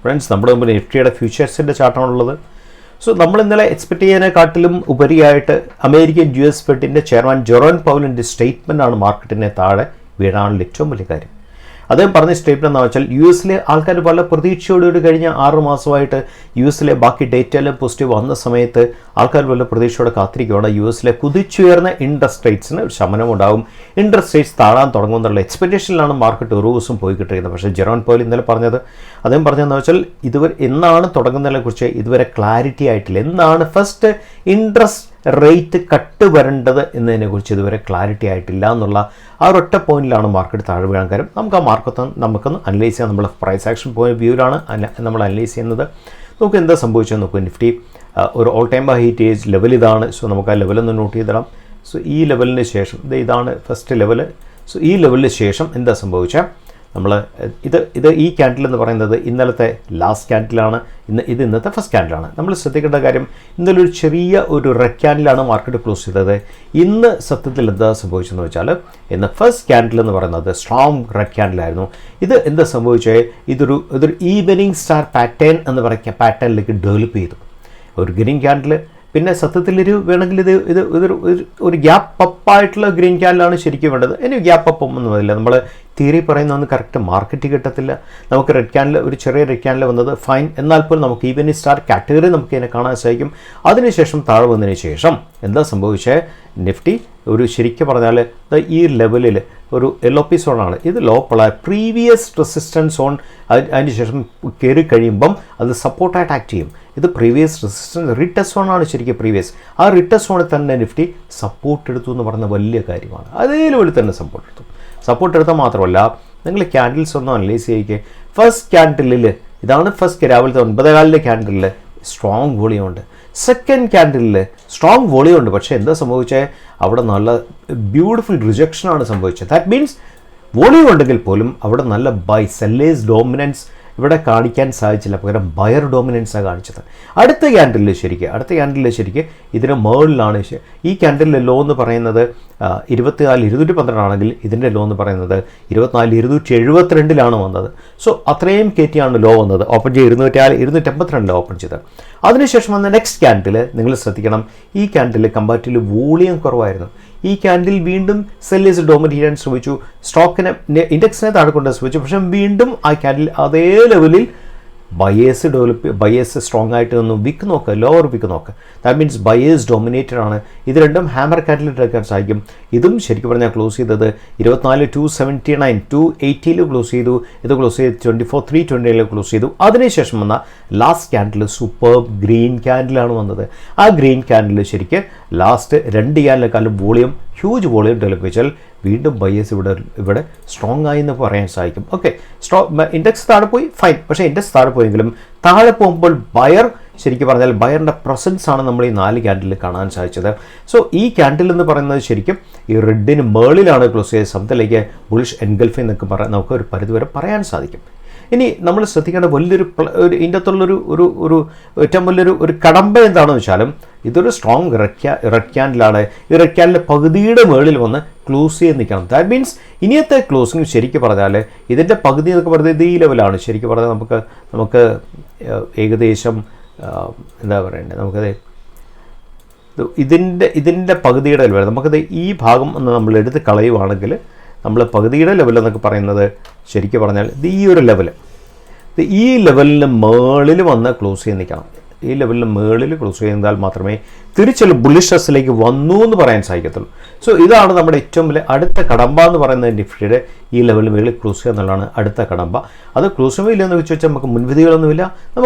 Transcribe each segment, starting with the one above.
Friends, നമ്മുടെ മുമ്പ് നിഫ്റ്റിയുടെ ഫ്യൂച്ചേഴ്സിൻ്റെ ചാർട്ടാണുള്ളത്. സോ നമ്മൾ ഇന്നലെ എക്സ്പെക്ട് ചെയ്യുന്നതിനെക്കാട്ടിലും ഉപരിയായിട്ട് അമേരിക്കൻ US ഫെഡിൻ്റെ ചെയർമാൻ ജെറോം പൗലിൻ്റെ സ്റ്റേറ്റ്മെൻറ്റാണ് മാർക്കറ്റിനെ താഴെ വീഴാനുള്ള ഏറ്റവും വലിയ കാര്യം. അദ്ദേഹം പറഞ്ഞ സ്റ്റേറ്റ്മെന്റ് എന്ന് വെച്ചാൽ US ആൾക്കാർ പല പ്രതീക്ഷയോടുകൂടി കഴിഞ്ഞ 6 മാസമായിട്ട് US ബാക്കി ഡേറ്റയെല്ലാം പോസിറ്റീവ് വന്ന സമയത്ത് ആൾക്കാർ വല്ല പ്രതീക്ഷയോടെ കാത്തിരിക്കുകയാണ്. US കുതിച്ചുയർന്ന ഇൻട്രസ്റ്റ് റേറ്റ്സിന് ഒരു ശമനം ഉണ്ടാകും, ഇൻട്രസ്റ്റ് റേറ്റ്സ് താഴാൻ തുടങ്ങുമെന്നുള്ള എക്സ്പെക്ടേഷനിലാണ് മാർക്കറ്റ് ഒരു ദിവസം പോയി കിട്ടിയിരുന്നത്. പക്ഷേ ജെറോം പൗൽ ഇന്നലെ അദ്ദേഹം പറഞ്ഞതെന്ന് വെച്ചാൽ ഇതുവരെ എന്നാണ് തുടങ്ങുന്നതിനെ കുറിച്ച് ഇതുവരെ ക്ലാരിറ്റി ആയിട്ടില്ല. എന്നാണ് ഫസ്റ്റ് ഇൻട്രസ്റ്റ് റേറ്റ് കട്ട് വരേണ്ടത് എന്നതിനെക്കുറിച്ച് ഇതുവരെ ക്ലാരിറ്റി ആയിട്ടില്ല എന്നുള്ള ആ ഒരൊറ്റ പോയിന്റിലാണ് മാർക്കറ്റ് താഴെ വീഴാൻ കാര്യം. നമുക്ക് ആ മാർക്കറ്റ് നമുക്കൊന്ന് അനലൈസ് ചെയ്യാം. നമ്മൾ പ്രൈസ് ആക്ഷൻ പോയിന്റ് വ്യൂവിലാണ് നമ്മൾ അനലൈസ് ചെയ്യുന്നത്. നമുക്ക് എന്താ സംഭവിച്ചത് നോക്കുക. നിഫ്റ്റി ഒരു all time height age level ഇതാണ്. സോ നമുക്ക് ആ ലെവലൊന്ന് നോട്ട് ചെയ്തിടാം. സോ ഈ ലെവലിന് ശേഷം ഇതാണ് ഫസ്റ്റ് ലെവൽ. സോ ഈ ലെവലിന് ശേഷം എന്താ സംഭവിച്ചാൽ നമ്മൾ ഇത് ഈ ക്യാൻഡിൽ എന്ന് പറയുന്നത് ഇന്നലത്തെ ലാസ്റ്റ് ക്യാൻഡിലാണ്, ഇത് ഇന്നത്തെ ഫസ്റ്റ് ക്യാൻഡിലാണ്. നമ്മൾ ശ്രദ്ധിക്കേണ്ട കാര്യം ഇന്നലെ ഒരു ചെറിയ ഒരു റെഡ് ക്യാൻഡിലാണ് മാർക്കറ്റ് ക്ലോസ് ചെയ്തത്. ഇന്ന് സത്യത്തിൽ എന്താ സംഭവിച്ചതെന്ന് വെച്ചാൽ ഇന്ന് ഫസ്റ്റ് ക്യാൻഡിൽ എന്ന് പറയുന്നത് സ്ട്രോങ് റെഡ് ക്യാൻഡിലായിരുന്നു. ഇത് എന്താ സംഭവിച്ചത്, ഇതൊരു ഈവനിങ് സ്റ്റാർ പാറ്റേൺ എന്ന് പറയുന്ന പാറ്റേണിലേക്ക് ഡെവലപ്പ് ചെയ്തു. ഒരു ഗ്രീൻ ക്യാൻഡിൽ, പിന്നെ സത്യത്തിൽ വേണമെങ്കിൽ ഒരു ഗ്യാപ്പ് അപ്പായിട്ടുള്ള ഗ്രീൻ ക്യാൻഡിലാണ് ശരിക്കും വേണ്ടത്. ഇനി ഗ്യാപ്പ് അപ്പ് ഒന്നും വന്നില്ല. നമ്മൾ തിയറി പറയുന്നതൊന്നും കറക്റ്റ് മാർക്കറ്റ് കിട്ടത്തില്ല. നമുക്ക് റെഡ് ക്യാൻഡിൽ ഒരു ചെറിയ റെഡ് ക്യാൻഡിൽ വന്നത് ഫൈൻ, എന്നാൽ പോലും നമുക്ക് ഈവനിങ് സ്റ്റാർ കാറ്റഗറി നമുക്ക് ഇതിനെ കാണാൻ സാധിക്കും. അതിനുശേഷം താഴെ വന്നതിന് ശേഷം എന്താ സംഭവിച്ചത്, നിഫ്റ്റി ഒരു ശരിക്കും പറഞ്ഞാൽ ഈ ലെവലിൽ ഒരു LOP സോണാണ്. ഇത് പ്രീവിയസ് റെസിസ്റ്റൻസ് സോൺ. അതിന് ശേഷം കയറി കഴിയുമ്പം അത് സപ്പോർട്ടായിട്ട് ആക്ട് ചെയ്യും. ഇത് പ്രീവിയസ് റെസിസ്റ്റൻസ് റിട്ടസ്റ്റ് സോണാണ് ശരിക്കും പ്രീവിയസ്. ആ റിട്ടസ്റ്റ് സോണിൽ തന്നെ നിഫ്റ്റി സപ്പോർട്ട് എടുത്തു എന്ന് പറഞ്ഞ വലിയ കാര്യമാണ്. അതേ ലെവലിൽ തന്നെ സപ്പോർട്ട് എടുത്തു. സപ്പോർട്ട് എടുത്താൽ മാത്രമല്ല, നിങ്ങൾ ക്യാൻഡിൽസ് ഒന്നും അനലൈസ് ചെയ്യിക്കുക. ഫസ്റ്റ് ക്യാൻഡിലിൽ ഇതാണ് ഫസ്റ്റ് രാവിലത്തെ 9:15 ക്യാൻഡിലിൽ സ്ട്രോങ് വോളിയം ഉണ്ട്. സെക്കൻഡ് ക്യാൻഡിലിൽ സ്ട്രോങ് വോളിയം ഉണ്ട്. പക്ഷേ എന്താ സംഭവിച്ചത്, അവിടെ നല്ല ബ്യൂട്ടിഫുൾ റിജക്ഷനാണ് സംഭവിച്ചത്. ദാറ്റ് മീൻസ് വോളിയം ഉണ്ടെങ്കിൽ പോലും അവിടെ നല്ല സെല്ലേഴ്സ് ഡോമിനൻസ് ഇവിടെ കാണിക്കാൻ സാധിച്ചില്ല, പകരം ബയർ ഡോമിനൻസാണ് കാണിച്ചത്. അടുത്ത ക്യാൻഡിലിൽ ശരിക്ക് ഇതിന് മുകളിലാണ്. ഈ ക്യാൻഡിലിലെ ലോ എന്ന് പറയുന്നത് 24,212 ആണെങ്കിൽ ഇതിൻ്റെ ലോ എന്ന് പറയുന്നത് 24,272 വന്നത്. സോ അത്രയും കയറ്റിയാണ് ലോ വന്നത്. ഓപ്പൺ ചെയ്ത് 282 ഓപ്പൺ ചെയ്തത്. അതിനുശേഷം വന്ന നെക്സ്റ്റ് ക്യാൻഡിൽ നിങ്ങൾ ശ്രദ്ധിക്കണം, ഈ ക്യാൻഡിൽ കമ്പാരിറ്റീവ്ലി വോളിയം കുറവായിരുന്നു. ഈ ക്യാൻഡിൽ വീണ്ടും സെല്ലേഴ്സ് ഡോമിനേറ്റ് ചെയ്യാൻ ശ്രമിച്ചു, സ്റ്റോക്കിനെ ഇൻഡെക്സിനെ താഴെ കൊണ്ടുവരാൻ ശ്രമിച്ചു. പക്ഷേ വീണ്ടും ആ ക്യാൻഡിൽ അതേ ലെവലിൽ ബയേഴ്സ് സ്ട്രോങ് ആയിട്ട് ഒന്ന് വിക്ക് നോക്കുക, ലോവർ വിക്ക് നോക്കുക. ദാറ്റ് മീൻസ് ബയേഴ്സ് ഡോമിനേറ്റഡ് ആണ്. ഇത് രണ്ടും ഹാമർ ക്യാൻഡിൽ എടുക്കാൻ സാധിക്കും. ഇതും ശരിക്കും പറഞ്ഞാൽ ക്ലോസ് ചെയ്തത് 24,279 280 ക്ലോസ് ചെയ്തു. ഇത് ക്ലോസ് ചെയ്ത് 24,320 ക്ലോസ് ചെയ്തു. അതിനുശേഷം വന്ന ലാസ്റ്റ് ക്യാൻഡിൽ സൂപ്പർ ഗ്രീൻ ക്യാൻഡിലാണ് വന്നത്. ആ ഗ്രീൻ ക്യാൻഡിൽ ശരിക്കും ലാസ്റ്റ് 2 ക്യാൻഡിലേക്കാളും ഹ്യൂജ് വോളിയം ഡെവലപ്പ് ചെയ്താൽ വീണ്ടും ബയേഴ്സ് ഇവിടെ സ്ട്രോങ് ആയി എന്ന് പറയാൻ സാധിക്കും. ഓക്കെ, ഇൻഡെക്സ് താഴെ പോയി ഫൈൻ. പക്ഷേ ഇൻഡെക്സ് താഴെ പോയെങ്കിലും താഴെ പോകുമ്പോൾ ശരിക്കും പറഞ്ഞാൽ ബയറിൻ്റെ പ്രസൻസ് ആണ് നമ്മൾ ഈ 4 ക്യാൻഡിൽ കാണാൻ സാധിച്ചത്. സോ ഈ ക്യാൻഡിൽ എന്ന് പറയുന്നത് ശരിക്കും ഈ റെഡിന് മേളിലാണ് ക്ലോസ് ചെയ്ത് സംതിലേക്ക് ബുളിഷ് എൻഗൾഫ് എന്നൊക്കെ നമുക്ക് ഒരു പരിധിവരെ പറയാൻ സാധിക്കും. ഇനി നമ്മൾ ശ്രദ്ധിക്കേണ്ട ഇതിൻ്റെ അകത്തുള്ളൊരു ഏറ്റവും വലിയൊരു കടമ്പ എന്താണെന്ന് വെച്ചാലും ഇതൊരു സ്ട്രോങ് റെഡ് ക്യാൻഡിലാണ്. ഈ റെഡ് ക്യാൻഡിലെ പകുതിയുടെ മുകളിൽ വന്ന് ക്ലോസ് ചെയ്ത് നിൽക്കണം. ദാറ്റ് മീൻസ് ഇനിയത്തെ ക്ലോസിങ് ശരിക്കും പറഞ്ഞാൽ ഇതിൻ്റെ പകുതി എന്നൊക്കെ പറയുന്നത് ഈ ലെവലാണ്. ശരിക്കും പറഞ്ഞാൽ നമുക്ക് ഏകദേശം എന്താ പറയണ്ടത്, നമുക്കത് ഇതിൻ്റെ പകുതിയുടെ ലെവൽ നമുക്കത് ഈ ഭാഗം ഒന്ന് നമ്മൾ എടുത്ത് കളയുവാണെങ്കിൽ നമ്മൾ പകുതിയുടെ ലെവൽ എന്നൊക്കെ പറയുന്നത് ശരിക്കും പറഞ്ഞാൽ ഈ ഒരു ലെവൽ, ഈ ലെവലിന് മുകളിൽ വന്ന് ക്ലോസ് ചെയ്ത് നിൽക്കണം. ഈ ലെവലിന് മുകളിൽ ക്ലോസ് ചെയ്താൽ മാത്രമേ തിരിച്ചുള്ള ബുള്ളിഷസിലേക്ക് വന്നു എന്ന് പറയാൻ സാധിക്കത്തുള്ളൂ. സോ ഇതാണ് നമ്മുടെ ഏറ്റവും വലിയ അടുത്ത കടമ്പ എന്ന് പറയുന്നത്. നിഫ്റ്റിയുടെ ഈ ലെവലിന് മുകളിൽ ക്ലോസ് ചെയ്യുക എന്നുള്ളതാണ് അടുത്ത കടമ്പ. അത് ക്ലോസ് ചെയ്യുന്നില്ലെന്ന് വെച്ച് വെച്ചാൽ നമുക്ക് മുൻവിധികളൊന്നുമില്ല.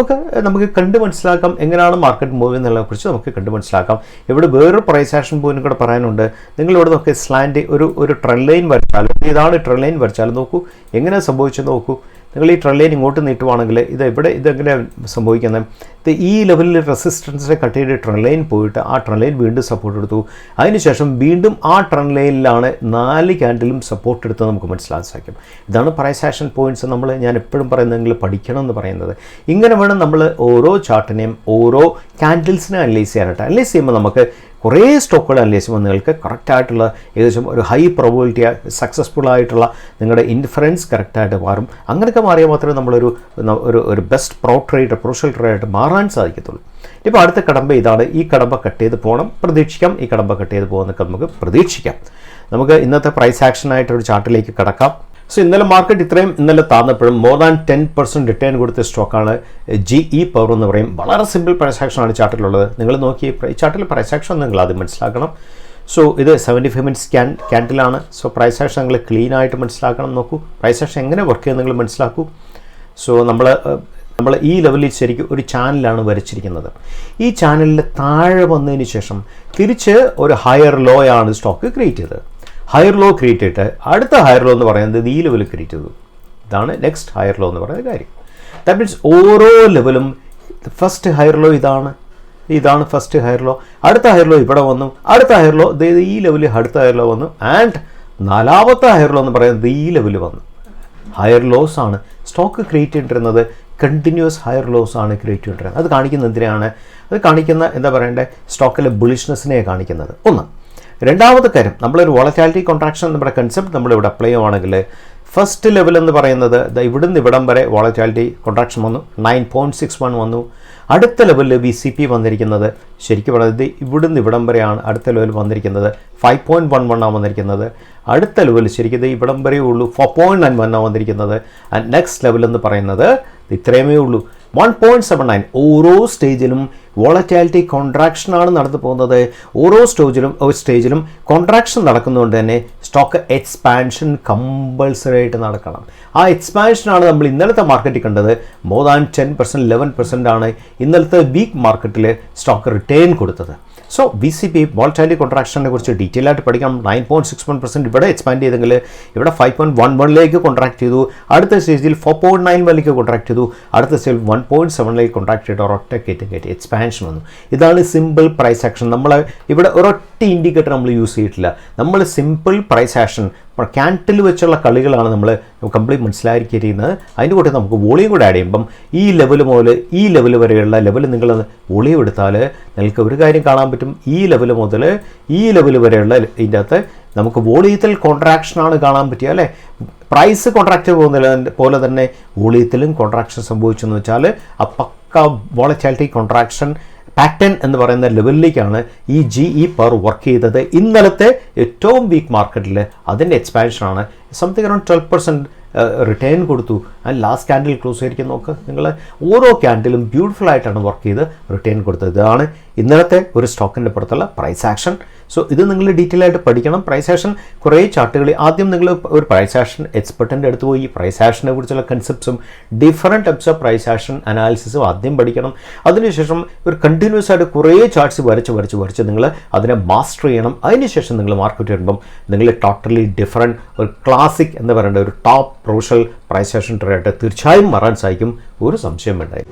നമുക്ക് കണ്ട് മനസ്സിലാക്കാം എങ്ങനെയാണ് മാർക്കറ്റ് മൂവ് എന്നുള്ളതിനെക്കുറിച്ച് നമുക്ക് കണ്ട് മനസ്സിലാക്കാം. ഇവിടെ വേറൊരു പ്രൈസ് ആക്ഷൻ പോയിന്റ് കൂടെ പറയാനുണ്ട്. നിങ്ങളിവിടെ നോക്കി സ്ലാൻഡ് ഒരു ട്രെൻഡ് ലൈൻ വരച്ചാലും, ഇതാണ് ട്രെൻഡ് ലൈൻ വരച്ചാലും നോക്കൂ എങ്ങനെ സംഭവിച്ചെന്ന് നോക്കൂ. നിങ്ങൾ ഈ ട്രെൻഡ് ലൈൻ ഇങ്ങോട്ട് നീട്ടുവാണെങ്കിൽ ഇതെങ്ങനെയാണ് സംഭവിക്കുന്നത്, ഈ ലെവലിൽ റെസിസ്റ്റൻസിനെ കട്ട് ചെയ്ത് ട്രെൻഡ് ലൈൻ പോയിട്ട് ആ ട്രെൻഡ് ലൈൻ വീണ്ടും സപ്പോർട്ട് എടുത്തു. അതിനുശേഷം വീണ്ടും ആ ട്രെൻഡ് ലൈനിലാണ് 4 ക്യാൻഡിലും സപ്പോർട്ട് എടുത്ത് നമുക്ക് മനസ്സിലാക്കാൻ സാധിക്കും. ഇതാണ് പ്രൈസ് ആക്ഷൻ പോയിന്റ്സ്. ഞാൻ എപ്പോഴും പറയുന്നത് നിങ്ങൾ പഠിക്കണം എന്ന് പറയുന്നത്. ഇങ്ങനെ വേണം നമ്മൾ ഓരോ ചാർട്ടിനെയും ഓരോ ക്യാൻഡിൽസിനെ അനലൈസ് ചെയ്യാനായിട്ട്. അനലൈസ് ചെയ്യുമ്പോൾ നമുക്ക് കുറേ സ്റ്റോക്കുകൾ അനലൈസ് ചെയ്യുമ്പോൾ നിങ്ങൾക്ക് കറക്റ്റായിട്ടുള്ള ഏകദേശം ഒരു ഹൈ പ്രോബിലിറ്റി സക്സസ്ഫുൾ ആയിട്ടുള്ള നിങ്ങളുടെ ഇൻഫറൻസ് കറക്റ്റായിട്ട് മാറും. അങ്ങനെയൊക്കെ മാറിയാൽ മാത്രമേ നമ്മളൊരു ഒരു ബെസ്റ്റ് പ്രൊഫഷണൽ ട്രേഡറായിട്ട് മാറാൻ സാധിക്കത്തുള്ളൂ. ഇപ്പോൾ അടുത്ത കടമ്പ ഇതാണ്. ഈ കടമ്പ കട്ട് ചെയ്ത് പോകണം, പ്രതീക്ഷിക്കാം. ഈ കടമ്പ കട്ട് ചെയ്ത് പോകുന്നൊക്കെ നമുക്ക് പ്രതീക്ഷിക്കാം. നമുക്ക് ഇന്നത്തെ പ്രൈസ് ആക്ഷനായിട്ടൊരു ചാർട്ടിലേക്ക് കടക്കാം. സോ ഇന്നലെ മാർക്കറ്റ് ഇന്നലെ താഴ്ന്നപ്പോഴും മോർ ദാൻ 10% റിട്ടേൺ കൊടുത്ത സ്റ്റോക്കാണ് GE പവർ എന്ന് പറയും. വളരെ സിമ്പിൾ പ്രൈസ് ആക്ഷനാണ് ചാർട്ടിലുള്ളത്. നിങ്ങൾ നോക്കി ഈ ചാർട്ടിൽ പ്രൈസ് ആക്ഷൻ നിങ്ങൾ ആദ്യം മനസ്സിലാക്കണം. സോ ഇത് 75 മിനിറ്റ്സ് ക്യാൻഡിലാണ്. സോ പ്രൈസ് ആക്ഷൻ നിങ്ങൾ ക്ലീൻ ആയിട്ട് മനസ്സിലാക്കണം. നോക്കൂ പ്രൈസ് ആക്ഷൻ എങ്ങനെ വർക്ക് ചെയ്യുന്നത് നിങ്ങൾ മനസ്സിലാക്കൂ. സോ നമ്മൾ ഈ ലെവലിൽ ശരിക്കും ഒരു ചാനലാണ് വരച്ചിരിക്കുന്നത്. ഈ ചാനലിൽ താഴെ വന്നതിന് ശേഷം തിരിച്ച് ഒരു ഹയർ ലോ ആണ് സ്റ്റോക്ക് ക്രിയേറ്റ് ചെയ്തത്. ഹയർ ലോ ക്രിയേറ്റ് ചെയ്തിട്ട് അടുത്ത ഹയർ ലോ എന്ന് പറയുന്നത് ഈ ലെവൽ ക്രിയേറ്റ് ചെയ്തു. ഇതാണ് നെക്സ്റ്റ് ഹയർ ലോ എന്ന് പറയുന്ന കാര്യം. ദാറ്റ് മീൻസ് ഓരോ ലെവലും ഫസ്റ്റ് ഹയർ ലോ ഇതാണ് ഫസ്റ്റ് ഹയർ ലോ. അടുത്ത ഹയർ ലോ ഇവിടെ വന്നു, അടുത്ത ഹയർ ലോ ഈ ലെവലിൽ അടുത്ത ഹയർ ലോ വന്നു, ആൻഡ് നാലാമത്തെ ഹയർ ലോ എന്ന് പറയുന്നത് ഈ ലെവലിൽ വന്നു. ഹയർ ലോസ് ആണ് സ്റ്റോക്ക് ക്രിയേറ്റ് ചെയ്തിരുന്നത്. കണ്ടിന്യൂസ് ഹയർ ലോസ് ആണ് ക്രിയേറ്റ് ചെയ്തിരുന്നത്. അത് കാണിക്കുന്ന എന്തിനാണ്? അത് കാണിക്കുന്ന എന്താ പറയണ്ടേ, സ്റ്റോക്കിലെ ബുളിഷ്നെസ്സിനെ കാണിക്കുന്നത്. ഒന്ന്. രണ്ടാമത്തെ കാര്യം, നമ്മളൊരു വോളറ്റാലിറ്റി കോൺട്രാക്ഷൻ നമ്മുടെ കൺസെപ്റ്റ് നമ്മളിവിടെ അപ്ലൈ ചെയ്യുവാണെങ്കിൽ ഫസ്റ്റ് ലെവൽ എന്ന് പറയുന്നത് ഇവിടുന്ന് ഇവിടം വരെ വോളറ്റാലിറ്റി കോൺട്രാക്ഷൻ വന്നു, 9.61 വന്നു. അടുത്ത ലെവലിൽ VCP വന്നിരിക്കുന്നത് ശരിക്കും പറയുന്നത് ഇവിടുന്ന് ഇവിടം വരെയാണ്. അടുത്ത ലെവൽ വന്നിരിക്കുന്നത് 5.11 ആണ് വന്നിരിക്കുന്നത്. അടുത്ത ലെവൽ ശരിക്കും ഇവിടം വരെയേ ഉള്ളൂ, 4.91 ആണ് വന്നിരിക്കുന്നത്. ആൻഡ് നെക്സ്റ്റ് ലെവൽ എന്ന് പറയുന്നത് ഇത്രയുമേ ഉള്ളൂ, 1.79. ഓരോ സ്റ്റേജിലും വോളറ്റാലിറ്റി കോൺട്രാക്ഷനാണ് നടന്നു പോകുന്നത്. ഓരോ സ്റ്റേജിലും കോൺട്രാക്ഷൻ നടക്കുന്നതുകൊണ്ട് തന്നെ സ്റ്റോക്ക് എക്സ്പാൻഷൻ കമ്പൾസറി ആയിട്ട് നടക്കണം. ആ എക്സ്പാൻഷനാണ് നമ്മൾ ഇന്നലത്തെ മാർക്കറ്റിൽ കണ്ടത്. മോർ ദാൻ 10%, 11% ആണ് ഇന്നലത്തെ വീക്ക് മാർക്കറ്റിൽ സ്റ്റോക്ക് റിട്ടേൺ കൊടുത്തത്. സോ VCP വോളറ്റാലിറ്റി കോൺട്രാക്ഷനെ കുറിച്ച് ഡീറ്റെയിൽ ആയിട്ട് പഠിക്കാം. 9.61% ഇവിടെ എക്സ്പാൻഡ് ചെയ്തെങ്കിൽ ഇവിടെ 5.11 കോൺട്രാക്ട് ചെയ്തു. അടുത്ത സ്റ്റേജിൽ 4.91 കോൺട്രാക്ട് ചെയ്തു. അടുത്ത സ്റ്റേജിൽ 1.7 കോൺട്രാക്ട് ചെയ്ത് ഒരൊറ്റ കയറ്റി എക്സ്പാൻഷൻ വന്നു. ഇതാണ് സിമ്പിൾ പ്രൈസ് ആക്ഷൻ. നമ്മൾ ഇവിടെ ഒരൊറ്റ ഇൻഡിക്കേറ്റർ നമ്മൾ യൂസ് ചെയ്തിട്ടില്ല. നമ്മൾ സിമ്പിൾ പ്രൈസ് ആക്ഷൻ ക്യാൻഡിൽ വെച്ചുള്ള കളികളാണ് നമ്മൾ കംപ്ലീറ്റ് മനസ്സിലാക്കിയിരിക്കുന്നത്. അതിൻ്റെ കൂടെ നമുക്ക് വോളിയം കൂടെ ആഡ് ചെയ്യുമ്പം ഈ ലെവൽ മുതൽ ഈ ലെവൽ വരെയുള്ള ലെവൽ നിങ്ങൾ വോളിയം എടുത്താൽ നിങ്ങൾക്ക് ഒരു കാര്യം കാണാൻ പറ്റും. ഈ ലെവൽ മുതൽ ഈ ലെവൽ വരെയുള്ള ഇതിൻ്റെ അകത്ത് നമുക്ക് വോളിയത്തിൽ കോൺട്രാക്ഷനാണ് കാണാൻ പറ്റുക അല്ലേ. പ്രൈസ് കോൺട്രാക്റ്റ് പോകുന്ന പോലെ തന്നെ വോളിയത്തിലും കോൺട്രാക്ഷൻ സംഭവിച്ചെന്ന് വെച്ചാൽ ആ പക്ക വോളറ്റാലിറ്റി കോൺട്രാക്ഷൻ പാറ്റേൺ എന്ന് പറയുന്ന ലെവലിലേക്കാണ് ഈ GE പവർ വർക്ക് ചെയ്തത്. ഇന്നലത്തെ ഏറ്റവും വീക്ക് മാർക്കറ്റിൽ അതിൻ്റെ എക്സ്പാൻഷനാണ്. സംതിങ് അറൗണ്ട് 12% റിട്ടേൺ കൊടുത്തു. ആൻഡ് ലാസ്റ്റ് ക്യാൻഡിൽ ക്ലോസ് ആയിരിക്കും നോക്ക് നിങ്ങൾ. ഓരോ ക്യാൻഡിലും ബ്യൂട്ടിഫുൾ ആയിട്ടാണ് വർക്ക് ചെയ്ത് റിട്ടേൺ കൊടുത്തത്. ഇതാണ് ഇന്നലത്തെ ഒരു സ്റ്റോക്കിൻ്റെ പുറത്തുള്ള പ്രൈസ് ആക്ഷൻ. സോ ഇത് നിങ്ങൾ ഡീറ്റെയിൽ ആയിട്ട് പഠിക്കണം. പ്രൈസ് ആക്ഷൻ കുറേ ചാർട്ടുകളിൽ ആദ്യം നിങ്ങൾ ഒരു പ്രൈസ് ആക്ഷൻ എക്സ്പെർട്ടിൻ്റെ അടുത്ത് പോയി പ്രൈസ് ആക്ഷനെ കുറിച്ചുള്ള കൺസെപ്റ്റ്സും different types of price action അനാലിസിസും ആദ്യം പഠിക്കണം. അതിനുശേഷം ഒരു കണ്ടിന്യൂസ് ആയിട്ട് കുറേ ചാർട്ട്സ് വരച്ച് നിങ്ങൾ അതിനെ മാസ്റ്റർ ചെയ്യണം. അതിനുശേഷം നിങ്ങൾ മാർക്കറ്റ് വരുമ്പം നിങ്ങൾ ടോട്ടലി ഡിഫറൻറ്റ് ഒരു ക്ലാസിക് എന്ന് പറയേണ്ട ഒരു top professional price action trader തീർച്ചയായും മാറാൻ സാധിക്കും. ഒരു സംശയം വേണ്ടായി.